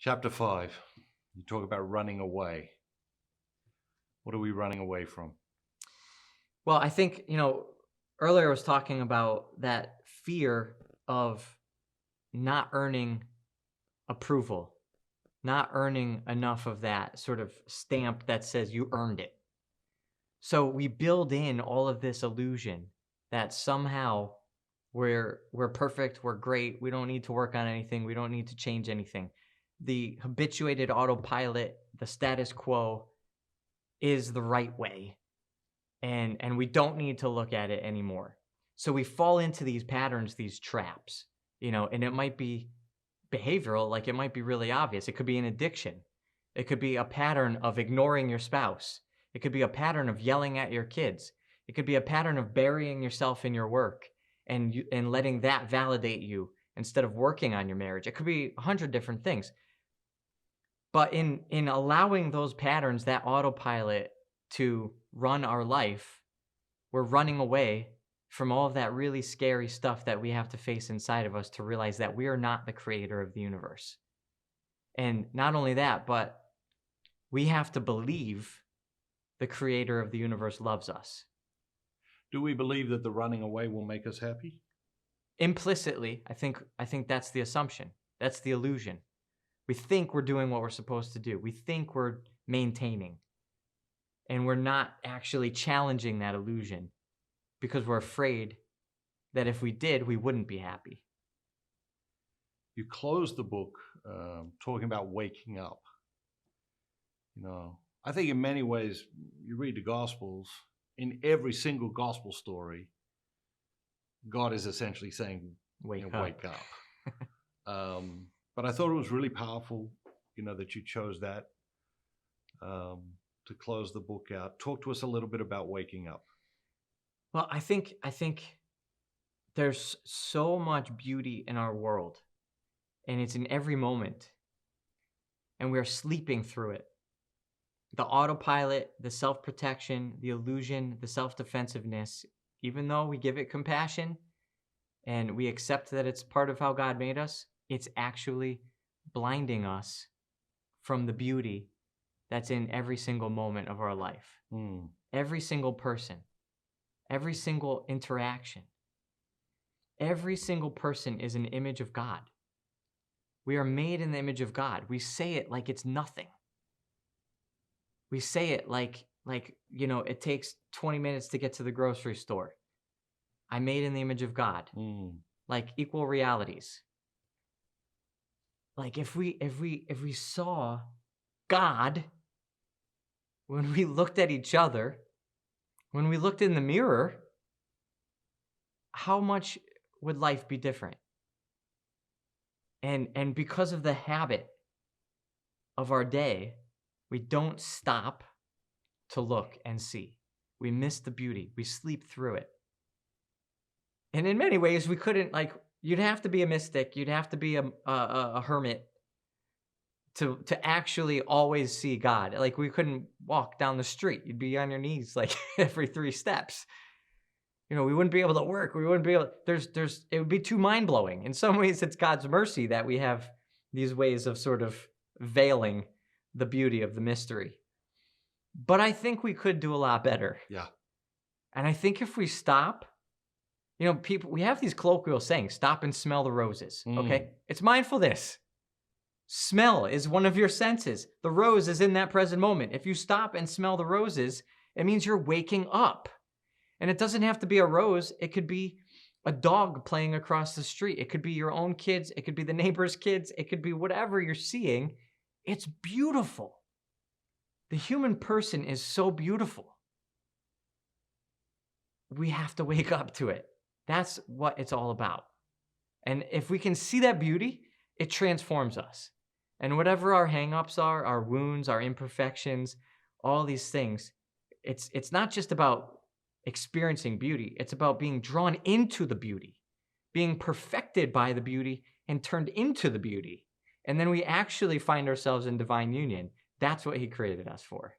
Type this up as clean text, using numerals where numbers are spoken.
Chapter 5, you talk about running away. What are we running away from? Well, I think, earlier I was talking about that fear of not earning approval, not earning enough of that sort of stamp that says you earned it. So we build in all of this illusion that somehow we're perfect, we're great, we don't need to work on anything, we don't need to change anything. The habituated autopilot, the status quo is the right way. And we don't need to look at it anymore. So we fall into these patterns, these traps, and it might be behavioral, like it might be really obvious. It could be an addiction. It could be a pattern of ignoring your spouse. It could be a pattern of yelling at your kids. It could be a pattern of burying yourself in your work and letting that validate you instead of working on your marriage. It could be 100 different things. But in allowing those patterns, that autopilot to run our life, we're running away from all of that really scary stuff that we have to face inside of us to realize that we are not the creator of the universe. And not only that, but we have to believe the creator of the universe loves us. Do we believe that the running away will make us happy? Implicitly, I think that's the assumption. That's the illusion. We think we're doing what we're supposed to do. We think we're maintaining. And we're not actually challenging that illusion because we're afraid that if we did, we wouldn't be happy. You close the book talking about waking up. I think in many ways, you read the Gospels, in every single Gospel story, God is essentially saying, wake up. But I thought it was really powerful, that you chose that to close the book out. Talk to us a little bit about waking up. Well, I think there's so much beauty in our world, and it's in every moment, and we're sleeping through it. The autopilot, the self-protection, the illusion, the self-defensiveness, even though we give it compassion and we accept that it's part of how God made us, it's actually blinding us from the beauty that's in every single moment of our life. Every single person, every single interaction, every single person is an image of God. We are made in the image of God. We say it like it's nothing. We say it like it takes 20 minutes to get to the grocery store. I'm made in the image of God. Like equal realities. Like if we saw God when we looked at each other, when we looked in the mirror, how much would life be different? And because of the habit of our day, we don't stop to look and see. We miss the beauty. We sleep through it. And in many ways, we couldn't, you'd have to be a mystic. You'd have to be a hermit to actually always see God. Like, we couldn't walk down the street. You'd be on your knees, every 3 steps. We wouldn't be able to work. We wouldn't be able, it would be too mind-blowing. In some ways, it's God's mercy that we have these ways of sort of veiling the beauty of the mystery. But I think we could do a lot better. Yeah. And I think if we stop, people, we have these colloquial sayings, stop and smell the roses, okay? It's mindfulness. Smell is one of your senses. The rose is in that present moment. If you stop and smell the roses, it means you're waking up. And it doesn't have to be a rose. It could be a dog playing across the street. It could be your own kids. It could be the neighbor's kids. It could be whatever you're seeing. It's beautiful. The human person is so beautiful. We have to wake up to it. That's what it's all about. And if we can see that beauty, it transforms us. And whatever our hang-ups are, our wounds, our imperfections, all these things, it's not just about experiencing beauty. It's about being drawn into the beauty, being perfected by the beauty and turned into the beauty. And then we actually find ourselves in divine union. That's what he created us for.